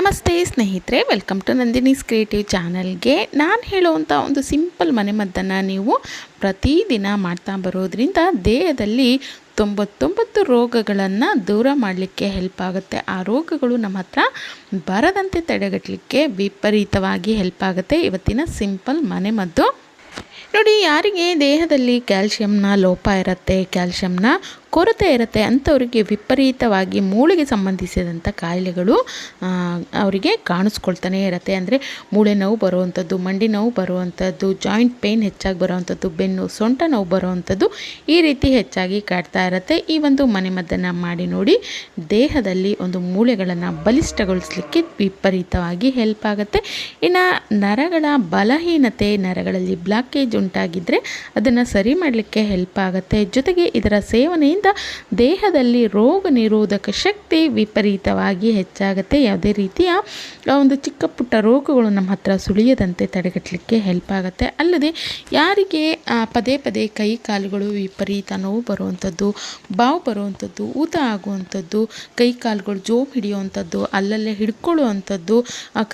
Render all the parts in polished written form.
ನಮಸ್ತೆ ಸ್ನೇಹಿತರೆ, welcome to Nandini's creative ಚಾನಲ್ಗೆ. ನಾನು ಹೇಳುವಂಥ ಒಂದು ಸಿಂಪಲ್ ಮನೆಮದ್ದನ್ನು ನೀವು ಪ್ರತಿದಿನ ಮಾಡ್ತಾ ಬರೋದ್ರಿಂದ ದೇಹದಲ್ಲಿ 99 ರೋಗಗಳನ್ನು ದೂರ ಮಾಡಲಿಕ್ಕೆ ಹೆಲ್ಪ್ ಆಗುತ್ತೆ. ಆ ರೋಗಗಳು ನಮ್ಮ ಹತ್ರ ಬರದಂತೆ ತಡೆಗಟ್ಟಲಿಕ್ಕೆ ವಿಪರೀತವಾಗಿ ಹೆಲ್ಪ್ ಆಗುತ್ತೆ ಇವತ್ತಿನ ಸಿಂಪಲ್ ಮನೆಮದ್ದು. ನೋಡಿ, ಯಾರಿಗೆ ದೇಹದಲ್ಲಿ ಕ್ಯಾಲ್ಶಿಯಂನ ಲೋಪ ಇರುತ್ತೆ, ಕ್ಯಾಲ್ಶಿಯಂನ ಕೊರತೆ ಇರುತ್ತೆ ಅಂಥವರಿಗೆ ವಿಪರೀತವಾಗಿ ಮೂಳೆಗೆ ಸಂಬಂಧಿಸಿದಂಥ ಕಾಯಿಲೆಗಳು ಅವರಿಗೆ ಕಾಣಿಸ್ಕೊಳ್ತಾನೆ ಇರುತ್ತೆ. ಅಂದರೆ ಮೂಳೆ ನೋವು ಬರುವಂಥದ್ದು, ಮಂಡಿ ನೋವು ಬರುವಂಥದ್ದು, ಜಾಯಿಂಟ್ ಪೇಯ್ನ್ ಹೆಚ್ಚಾಗಿ ಬರುವಂಥದ್ದು, ಬೆನ್ನು ಸೊಂಟ ನೋವು ಬರುವಂಥದ್ದು, ಈ ರೀತಿ ಹೆಚ್ಚಾಗಿ ಕಾಡ್ತಾ ಇರುತ್ತೆ. ಈ ಒಂದು ಮನೆಮದ್ದನ್ನು ಮಾಡಿ ನೋಡಿ, ದೇಹದಲ್ಲಿ ಒಂದು ಮೂಳೆಗಳನ್ನು ಬಲಿಷ್ಠಗೊಳಿಸಲಿಕ್ಕೆ ವಿಪರೀತವಾಗಿ ಹೆಲ್ಪ್ ಆಗುತ್ತೆ. ಇನ್ನು ನರಗಳ ಬಲಹೀನತೆ, ನರಗಳಲ್ಲಿ ಬ್ಲಾಕೇಜ್ ಉಂಟಾಗಿದ್ದರೆ ಅದನ್ನು ಸರಿ ಮಾಡಲಿಕ್ಕೆ ಹೆಲ್ಪ್ ಆಗುತ್ತೆ. ಜೊತೆಗೆ ಇದರ ಸೇವನೆಯಿಂದ ದೇಹದಲ್ಲಿ ರೋಗ ನಿರೋಧಕ ಶಕ್ತಿ ವಿಪರೀತವಾಗಿ ಹೆಚ್ಚಾಗುತ್ತೆ. ಯಾವುದೇ ರೀತಿಯ ಒಂದು ಚಿಕ್ಕ ಪುಟ್ಟ ರೋಗಗಳು ನಮ್ಮ ಹತ್ರ ಸುಳಿಯದಂತೆ ತಡೆಗಟ್ಟಲಿಕ್ಕೆ ಹೆಲ್ಪ್ ಆಗುತ್ತೆ. ಅಲ್ಲದೆ ಯಾರಿಗೆ ಪದೇ ಪದೇ ಕೈ ಕಾಲುಗಳು ವಿಪರೀತ ನೋವು ಬರುವಂಥದ್ದು, ಬಾವು ಬರುವಂಥದ್ದು, ಊತ ಆಗುವಂಥದ್ದು, ಕೈ ಕಾಲುಗಳು ಜೋಮ್ ಹಿಡಿಯುವಂಥದ್ದು, ಅಲ್ಲಲ್ಲೇ ಹಿಡ್ಕೊಳ್ಳುವಂಥದ್ದು,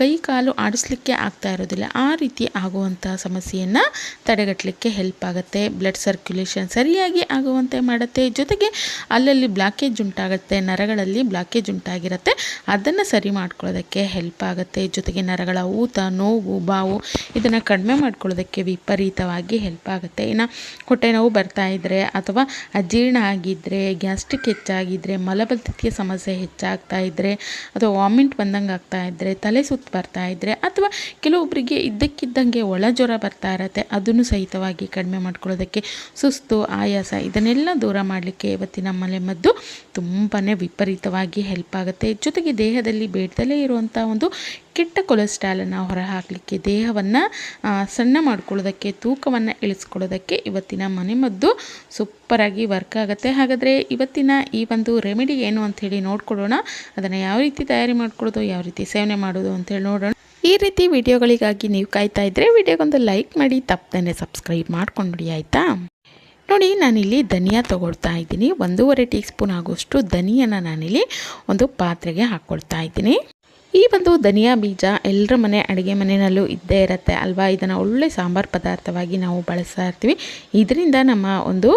ಕೈ ಕಾಲು ಆಡಿಸ್ಲಿಕ್ಕೆ ಆಗ್ತಾ ಇರೋದಿಲ್ಲ, ಆ ರೀತಿ ಆಗುವಂಥ ಸಮಸ್ಯೆಯನ್ನು ತಡೆಗಟ್ಟಲಿಕ್ಕೆ ಹೆಲ್ಪ್ ಆಗುತ್ತೆ. ಬ್ಲಡ್ ಸರ್ಕ್ಯುಲೇಷನ್ ಸರಿಯಾಗಿ ಆಗುವಂತೆ ಮಾಡುತ್ತೆ. ಜೊತೆಗೆ ಅಲ್ಲಲ್ಲಿ ಬ್ಲಾಕೇಜ್ ಉಂಟಾಗುತ್ತೆ, ನರಗಳಲ್ಲಿ ಬ್ಲಾಕೇಜ್ ಉಂಟಾಗಿರುತ್ತೆ, ಅದನ್ನು ಸರಿ ಮಾಡ್ಕೊಳ್ಳೋದಕ್ಕೆ ಹೆಲ್ಪ್ ಆಗುತ್ತೆ. ಜೊತೆಗೆ ನರಗಳ ಊತ, ನೋವು, ಬಾವು ಇದನ್ನು ಕಡಿಮೆ ಮಾಡ್ಕೊಳ್ಳೋದಕ್ಕೆ ವಿಪರೀತವಾಗಿ ಹೆಲ್ಪ್ ಆಗುತ್ತೆ. ಇನ್ನು ಹೊಟ್ಟೆ ನೋವು ಬರ್ತಾ ಇದ್ದರೆ, ಅಥವಾ ಅಜೀರ್ಣ ಆಗಿದ್ದರೆ, ಗ್ಯಾಸ್ಟ್ರಿಕ್ ಹೆಚ್ಚಾಗಿದ್ದರೆ, ಮಲಬದ್ಧತೆಯ ಸಮಸ್ಯೆ ಹೆಚ್ಚಾಗ್ತಾ ಇದ್ದರೆ, ಅಥವಾ ವಾಮಿಂಟ್ ಬಂದಂಗೆ ಆಗ್ತಾ ಇದ್ದರೆ, ತಲೆ ಸುತ್ತು ಬರ್ತಾ ಇದ್ದರೆ, ಅಥವಾ ಕೆಲವೊಬ್ಬರಿಗೆ ಇದ್ದಕ್ಕಿದ್ದಂಗೆ ಒಳ ಜ್ವರ ಬರ್ತಾ ಇರುತ್ತೆ, ಅದನ್ನು ಸಹಿತವಾಗಿ ಕಡಿಮೆ ಮಾಡ್ಕೊಳ್ಳೋದಕ್ಕೆ, ಸುಸ್ತು, ಆಯಾಸ ಇದನ್ನೆಲ್ಲ ದೂರ ಮಾಡಲಿಕ್ಕೆ ಇವತ್ತಿನ ಮನೆಮದ್ದು ತುಂಬಾ ವಿಪರೀತವಾಗಿ ಹೆಲ್ಪ್ ಆಗುತ್ತೆ. ಜೊತೆಗೆ ದೇಹದಲ್ಲಿ ಬೇಡದಲ್ಲೇ ಇರುವಂಥ ಒಂದು ಕೆಟ್ಟ ಕೊಲೆಸ್ಟ್ರಾಲನ್ನು ಹೊರಹಾಕಲಿಕ್ಕೆ, ದೇಹವನ್ನು ಸಣ್ಣ ಮಾಡ್ಕೊಳ್ಳೋದಕ್ಕೆ, ತೂಕವನ್ನು ಇಳಿಸ್ಕೊಳ್ಳೋದಕ್ಕೆ ಇವತ್ತಿನ ಮನೆಮದ್ದು ಸೂಪರಾಗಿ ವರ್ಕ್ ಆಗುತ್ತೆ. ಹಾಗಾದರೆ ಇವತ್ತಿನ ಈ ಒಂದು ರೆಮಿಡಿ ಏನು ಅಂಥೇಳಿ ನೋಡ್ಕೊಳ್ಳೋಣ. ಅದನ್ನು ಯಾವ ರೀತಿ ತಯಾರಿ ಮಾಡ್ಕೊಳ್ಳೋದು, ಯಾವ ರೀತಿ ಸೇವನೆ ಮಾಡೋದು ಅಂತೇಳಿ ನೋಡೋಣ. ಈ ರೀತಿ ವಿಡಿಯೋಗಳಿಗಾಗಿ ನೀವು ಕಾಯ್ತಾ ಇದ್ದರೆ ವಿಡಿಯೋಗೊಂದು ಲೈಕ್ ಮಾಡಿ, ತಪ್ಪದೇ ಸಬ್ಸ್ಕ್ರೈಬ್ ಮಾಡ್ಕೊಂಡ್ಬಿಡಿ, ಆಯಿತಾ? ನೋಡಿ, ನಾನಿಲ್ಲಿ ಧನಿಯಾ ತೊಗೊಳ್ತಾ ಇದ್ದೀನಿ. 1.5 ಟೀ ಸ್ಪೂನ್ ಆಗುವಷ್ಟು ಧನಿಯಾನ ನಾನಿಲ್ಲಿ ಒಂದು ಪಾತ್ರೆಗೆ ಹಾಕ್ಕೊಳ್ತಾ ಇದ್ದೀನಿ. ಈ ಒಂದು ಧನಿಯಾ ಬೀಜ ಎಲ್ಲರ ಮನೆ ಅಡುಗೆ ಮನೆಯಲ್ಲೂ ಇದ್ದೇ ಇರುತ್ತೆ ಅಲ್ವಾ. ಇದನ್ನು ಒಳ್ಳೆ ಸಾಂಬಾರು ಪದಾರ್ಥವಾಗಿ ನಾವು ಬಳಸ್ತಾ ಇರ್ತೀವಿ. ಇದರಿಂದ ನಮ್ಮ ಒಂದು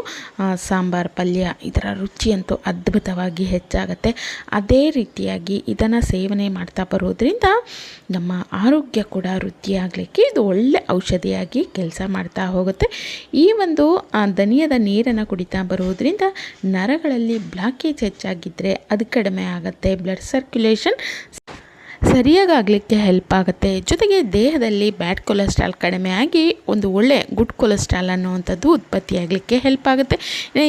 ಸಾಂಬಾರು ಪಲ್ಯ ಇದರ ರುಚಿಯಂತೂ ಅದ್ಭುತವಾಗಿ ಹೆಚ್ಚಾಗುತ್ತೆ. ಅದೇ ರೀತಿಯಾಗಿ ಇದನ್ನು ಸೇವನೆ ಮಾಡ್ತಾ ಬರೋದ್ರಿಂದ ನಮ್ಮ ಆರೋಗ್ಯ ಕೂಡ ವೃದ್ಧಿಯಾಗಲಿಕ್ಕೆ ಇದು ಒಳ್ಳೆ ಔಷಧಿಯಾಗಿ ಕೆಲಸ ಮಾಡ್ತಾ ಹೋಗುತ್ತೆ. ಈ ಒಂದು ಧನಿಯಾದ ನೀರನ್ನು ಕುಡಿತಾ ಬರೋದ್ರಿಂದ ನರಗಳಲ್ಲಿ ಬ್ಲಾಕೇಜ್ ಹೆಚ್ಚಾಗಿದ್ದರೆ ಅದು ಕಡಿಮೆ ಆಗುತ್ತೆ. ಬ್ಲಡ್ ಸರ್ಕ್ಯುಲೇಷನ್ ಸರಿಯಾಗಲಿಕ್ಕೆ ಹೆಲ್ಪ್ ಆಗುತ್ತೆ. ಜೊತೆಗೆ ದೇಹದಲ್ಲಿ ಬ್ಯಾಡ್ ಕೊಲೆಸ್ಟ್ರಾಲ್ ಕಡಿಮೆ ಆಗಿ ಒಂದು ಒಳ್ಳೆ ಗುಡ್ ಕೊಲೆಸ್ಟ್ರಾಲ್ ಅನ್ನುವಂಥದ್ದು ಉತ್ಪತ್ತಿಯಾಗಲಿಕ್ಕೆ ಹೆಲ್ಪ್ ಆಗುತ್ತೆ.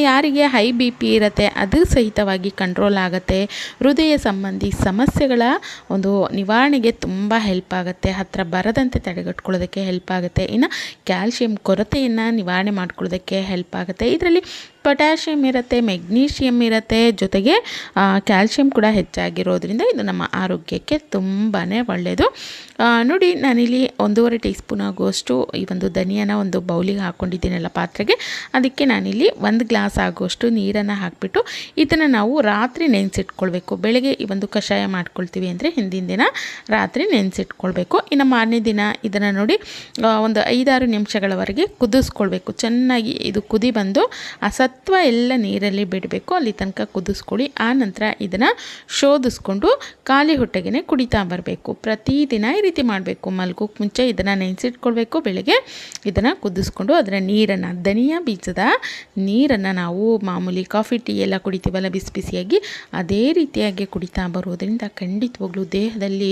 ಯಾರಿಗೆ ಹೈ ಬಿ ಪಿ ಇರುತ್ತೆ ಅದು ಸಹಿತವಾಗಿ ಕಂಟ್ರೋಲ್ ಆಗುತ್ತೆ. ಹೃದಯ ಸಂಬಂಧಿ ಸಮಸ್ಯೆಗಳ ಒಂದು ನಿವಾರಣೆಗೆ ತುಂಬ ಹೆಲ್ಪ್ ಆಗುತ್ತೆ, ಹತ್ತಿರ ಬರದಂತೆ ತಡೆಗಟ್ಕೊಳ್ಳೋದಕ್ಕೆ ಹೆಲ್ಪ್ ಆಗುತ್ತೆ. ಇನ್ನು ಕ್ಯಾಲ್ಶಿಯಂ ಕೊರತೆಯನ್ನು ನಿವಾರಣೆ ಮಾಡ್ಕೊಳ್ಳೋದಕ್ಕೆ ಹೆಲ್ಪ್ ಆಗುತ್ತೆ. ಇದರಲ್ಲಿ ಪೊಟ್ಯಾಷಿಯಮ್ ಇರುತ್ತೆ, ಮೆಗ್ನೀಷಿಯಮ್ ಇರುತ್ತೆ, ಜೊತೆಗೆ ಕ್ಯಾಲ್ಶಿಯಂ ಕೂಡ ಹೆಚ್ಚಾಗಿರೋದ್ರಿಂದ ಇದು ನಮ್ಮ ಆರೋಗ್ಯಕ್ಕೆ ತುಂಬಾ ಒಳ್ಳೆಯದು. ನೋಡಿ, ನಾನಿಲ್ಲಿ 1.5 ಟೀ ಸ್ಪೂನ್ ಆಗುವಷ್ಟು ಈ ಒಂದು ಧನಿಯಾನ ಒಂದು ಬೌಲಿಗೆ ಹಾಕ್ಕೊಂಡಿದ್ದೀನಲ್ಲ ಪಾತ್ರೆಗೆ, ಅದಕ್ಕೆ ನಾನಿಲ್ಲಿ 1 ಗ್ಲಾಸ್ ಆಗುವಷ್ಟು ನೀರನ್ನು ಹಾಕಿಬಿಟ್ಟು ಇದನ್ನು ನಾವು ರಾತ್ರಿ ನೆನೆಸಿಟ್ಕೊಳ್ಬೇಕು. ಬೆಳಗ್ಗೆ ಈ ಒಂದು ಕಷಾಯ ಮಾಡ್ಕೊಳ್ತೀವಿ ಅಂದರೆ ಹಿಂದಿನ ದಿನ ರಾತ್ರಿ ನೆನೆಸಿಟ್ಕೊಳ್ಬೇಕು. ಇನ್ನು ಮಾರನೇ ದಿನ ಇದನ್ನು ನೋಡಿ ಒಂದು 5-6 ನಿಮಿಷಗಳವರೆಗೆ ಕುದಿಸ್ಕೊಳ್ಬೇಕು. ಚೆನ್ನಾಗಿ ಇದು ಕುದಿ ಬಂದು ಸತ್ವ ಎಲ್ಲ ನೀರಲ್ಲಿ ಬಿಡಬೇಕು, ಅಲ್ಲಿ ತನಕ ಕುದಿಸ್ಕೊಳ್ಳಿ. ಆ ನಂತರ ಇದನ್ನು ಶೋಧಿಸ್ಕೊಂಡು ಖಾಲಿ ಹೊಟ್ಟೆಗೆ ಕುಡಿತಾ ಬರಬೇಕು. ಪ್ರತಿದಿನ ಈ ರೀತಿ ಮಾಡಬೇಕು. ಮಲ್ಗೋಕ್ಕೆ ಮುಂಚೆ ಇದನ್ನು ನೆನೆಸಿಟ್ಕೊಳ್ಬೇಕು. ಬೆಳಗ್ಗೆ ಇದನ್ನು ಕುದಿಸ್ಕೊಂಡು ಅದರ ನೀರನ್ನು, ಧನಿಯಾ ಬೀಜದ ನೀರನ್ನು ನಾವು ಮಾಮೂಲಿ ಕಾಫಿ ಟೀ ಎಲ್ಲ ಕುಡಿತೀವಲ್ಲ ಬಿಸಿ ಬಿಸಿಯಾಗಿ, ಅದೇ ರೀತಿಯಾಗಿ ಕುಡಿತಾ ಬರೋದ್ರಿಂದ ಖಂಡಿತವಾಗ್ಲೂ ದೇಹದಲ್ಲಿ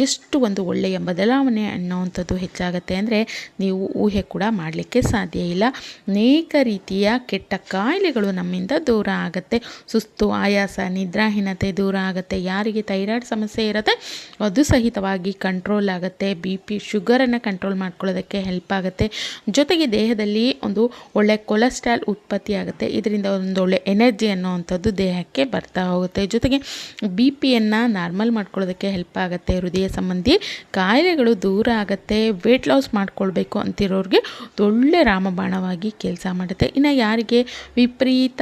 ಎಷ್ಟು ಒಂದು ಒಳ್ಳೆಯ ಬದಲಾವಣೆ ಅನ್ನೋವಂಥದ್ದು ಹೆಚ್ಚಾಗುತ್ತೆ ಅಂದರೆ ನೀವು ಊಹೆ ಕೂಡ ಮಾಡಲಿಕ್ಕೆ ಸಾಧ್ಯ ಇಲ್ಲ. ಅನೇಕ ರೀತಿಯ ಕೆಟ್ಟ ಕಾಯಿಲೆಗಳು ನಮ್ಮಿಂದ ದೂರ ಆಗುತ್ತೆ. ಸುಸ್ತು, ಆಯಾಸ, ನಿದ್ರಾಹೀನತೆ ದೂರ ಆಗುತ್ತೆ. ಯಾರಿಗೆ ಥೈರಾಯ್ಡ್ ಸಮಸ್ಯೆ ಇರುತ್ತೆ ಅದು ಸಹಿತವಾಗಿ ಕಂಟ್ರೋಲ್ ಕಂಟ್ರೋಲ್ ಆಗುತ್ತೆ, BP ಶುಗರನ್ನು ಕಂಟ್ರೋಲ್ ಮಾಡ್ಕೊಳ್ಳೋದಕ್ಕೆ ಹೆಲ್ಪ್ ಆಗುತ್ತೆ. ಜೊತೆಗೆ ದೇಹದಲ್ಲಿ ಒಂದು ಒಳ್ಳೆ ಕೊಲೆಸ್ಟ್ರಾಲ್ ಉತ್ಪತ್ತಿ ಆಗುತ್ತೆ. ಇದರಿಂದ ಒಂದು ಒಳ್ಳೆ ಎನರ್ಜಿ ಅನ್ನೋವಂಥದ್ದು ದೇಹಕ್ಕೆ ಬರ್ತಾ ಹೋಗುತ್ತೆ. ಜೊತೆಗೆ BPಯನ್ನು ನಾರ್ಮಲ್ ಮಾಡ್ಕೊಳ್ಳೋದಕ್ಕೆ ಹೆಲ್ಪ್ ಆಗುತ್ತೆ. ಹೃದಯ ಸಂಬಂಧಿ ಕಾಯಿಲೆಗಳು ದೂರ ಆಗುತ್ತೆ. ವೆಯ್ಟ್ ಲಾಸ್ ಮಾಡ್ಕೊಳ್ಬೇಕು ಅಂತಿರೋರಿಗೆ ಒಳ್ಳೆ ರಾಮಬಾಣವಾಗಿ ಕೆಲಸ ಮಾಡುತ್ತೆ. ಇನ್ನು ಯಾರಿಗೆ ವಿಪರೀತ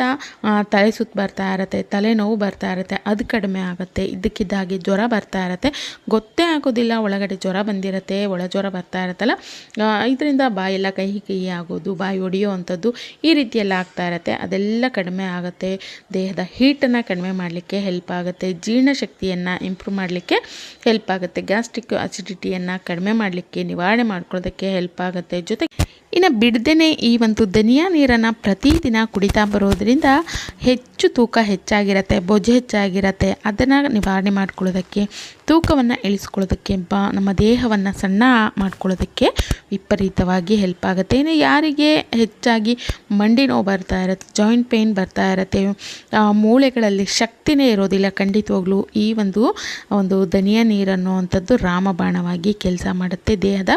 ತಲೆ ಸುತ್ತು ಬರ್ತಾ ಇರುತ್ತೆ, ತಲೆನೋವು ಬರ್ತಾ ಇರುತ್ತೆ, ಅದು ಕಡಿಮೆ ಆಗುತ್ತೆ. ಇದ್ದಕ್ಕಿದ್ದಾಗೆ ಜ್ವರ ಬರ್ತಾ ಇರುತ್ತೆ, ಗೊತ್ತೇ ಆಗೋದಿಲ್ಲ ಒಳಗಡೆ ಜ್ವರ ಬಂದಿರುತ್ತೆ, ಒಳ ಜ್ವರ ಬರ್ತಾ ಇರುತ್ತಲ್ಲ, ಇದರಿಂದ ಬಾಯೆಲ್ಲ ಕಹಿ ಆಗೋದು, ಬಾಯಿ ಒಡೆಯೋ ಅಂಥದ್ದು ಈ ರೀತಿಯೆಲ್ಲ ಆಗ್ತಾ ಇರುತ್ತೆ. ಅದೆಲ್ಲ ಕಡಿಮೆ ಆಗುತ್ತೆ. ದೇಹದ ಹೀಟನ್ನು ಕಡಿಮೆ ಮಾಡಲಿಕ್ಕೆ ಹೆಲ್ಪ್ ಆಗುತ್ತೆ. ಜೀರ್ಣಶಕ್ತಿಯನ್ನು ಇಂಪ್ರೂವ್ ಮಾಡಲಿಕ್ಕೆ ಹೆಲ್ಪ್ ಆಗುತ್ತೆ. ಗ್ಯಾಸ್ಟ್ರಿಕ್ ಅಸಿಡಿಟಿಯನ್ನು ಕಡಿಮೆ ಮಾಡಲಿಕ್ಕೆ, ನಿವಾರಣೆ ಮಾಡ್ಕೊಳ್ಳೋದಕ್ಕೆ ಹೆಲ್ಪ್ ಆಗುತ್ತೆ. ಜೊತೆಗೆ ಇನ್ನು ಬಿಡದೇ ಈ ಒಂದು ಧನಿಯಾ ನೀರನ್ನು ಪ್ರತಿದಿನ ಕುಡಿತಾ ಬರೋದರಿಂದ ಹೆಚ್ಚು ತೂಕ ಹೆಚ್ಚಾಗಿರುತ್ತೆ, ಬೊಜ್ಜು ಹೆಚ್ಚಾಗಿರುತ್ತೆ. ಅದನ್ನು ನಿವಾರಣೆ ಮಾಡ್ಕೊಳ್ಳೋದಕ್ಕೆ, ತೂಕವನ್ನು ಇಳಿಸ್ಕೊಳ್ಳೋದಕ್ಕೆ, ನಮ್ಮ ದೇಹವನ್ನು ಸಣ್ಣ ಮಾಡ್ಕೊಳ್ಳೋದಕ್ಕೆ ವಿಪರೀತವಾಗಿ ಹೆಲ್ಪ್ ಆಗುತ್ತೆ. ಇನ್ನು ಯಾರಿಗೆ ಹೆಚ್ಚಾಗಿ ಮಂಡಿ ನೋವು ಬರ್ತಾ ಇರುತ್ತೆ, ಜಾಯಿಂಟ್ ಪೇಯ್ನ್ ಬರ್ತಾ ಇರುತ್ತೆ, ಮೂಳೆಗಳಲ್ಲಿ ಶಕ್ತಿನೇ ಇರೋದಿಲ್ಲ, ಖಂಡಿತವಾಗ್ಲೂ ಈ ಒಂದು ಧನಿಯಾ ನೀರು ಅನ್ನುವಂಥದ್ದು ರಾಮಬಾಣವಾಗಿ ಕೆಲಸ ಮಾಡುತ್ತೆ. ದೇಹದ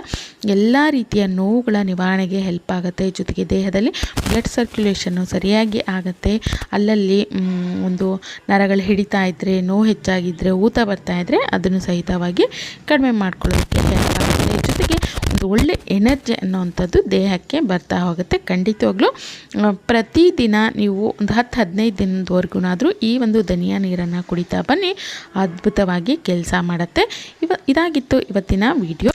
ಎಲ್ಲ ರೀತಿಯ ನೋವುಗಳ ನಿವಾರಣೆಗೆ ಹೆಲ್ಪ್ ಆಗುತ್ತೆ. ಜೊತೆಗೆ ದೇಹದಲ್ಲಿ ಬ್ಲಡ್ ಸರ್ಕ್ಯುಲೇಷನ್ನು ಸರಿಯಾಗಿ ಆಗುತ್ತೆ. ಅಲ್ಲಲ್ಲಿ ಒಂದು ನರಗಳು ಹಿಡಿತಾ ಇದ್ದರೆ, ನೋವು ಹೆಚ್ಚಾಗಿದ್ದರೆ, ಊತ ಬರ್ತಾ ಇದ್ದರೆ ಅದನ್ನು ಸಹಿತವಾಗಿ ಕಡಿಮೆ ಮಾಡ್ಕೊಳ್ಳೋದಕ್ಕೆ ಹೆಲ್ಪ್ ಆಗುತ್ತೆ. ಜೊತೆಗೆ ಒಂದು ಒಳ್ಳೆ ಎನರ್ಜಿ ಅನ್ನೋವಂಥದ್ದು ದೇಹಕ್ಕೆ ಬರ್ತಾ ಹೋಗುತ್ತೆ. ಖಂಡಿತವಾಗ್ಲೂ ಪ್ರತಿದಿನ ನೀವು ಒಂದು 10-15 ದಿನದವರೆಗೂ ಈ ಒಂದು ಧನಿಯಾ ನೀರನ್ನು ಕುಡಿತಾ ಬನ್ನಿ, ಅದ್ಭುತವಾಗಿ ಕೆಲಸ ಮಾಡುತ್ತೆ. ಇದಾಗಿತ್ತು ಇವತ್ತಿನ ವಿಡಿಯೋ.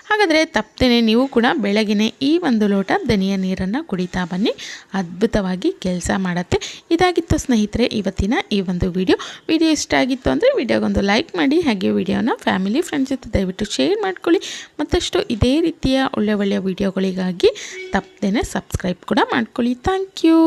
ಹಾಗಾದರೆ ತಪ್ಪದೇ ನೀವು ಕೂಡ ಬೆಳಗಿನ ಈ ಒಂದು ಲೋಟ ಧನಿಯಾ ನೀರನ್ನು ಕುಡಿತಾ ಬನ್ನಿ, ಅದ್ಭುತವಾಗಿ ಕೆಲಸ ಮಾಡುತ್ತೆ. ಇದಾಗಿತ್ತು ಸ್ನೇಹಿತರೆ ಇವತ್ತಿನ ಈ ಒಂದು ವಿಡಿಯೋ ಇಷ್ಟ ಆಗಿತ್ತು ಅಂದರೆ ವಿಡಿಯೋಗೊಂದು ಲೈಕ್ ಮಾಡಿ, ಹಾಗೆ ವಿಡಿಯೋನ ಫ್ಯಾಮಿಲಿ ಫ್ರೆಂಡ್ಸ್ ಜೊತೆ ದಯವಿಟ್ಟು ಶೇರ್ ಮಾಡ್ಕೊಳ್ಳಿ. ಮತ್ತಷ್ಟು ಇದೇ ರೀತಿಯ ಒಳ್ಳೆಯ ವಿಡಿಯೋಗಳಿಗಾಗಿ ತಪ್ಪದೇ ಸಬ್ಸ್ಕ್ರೈಬ್ ಕೂಡ ಮಾಡ್ಕೊಳ್ಳಿ. Thank you.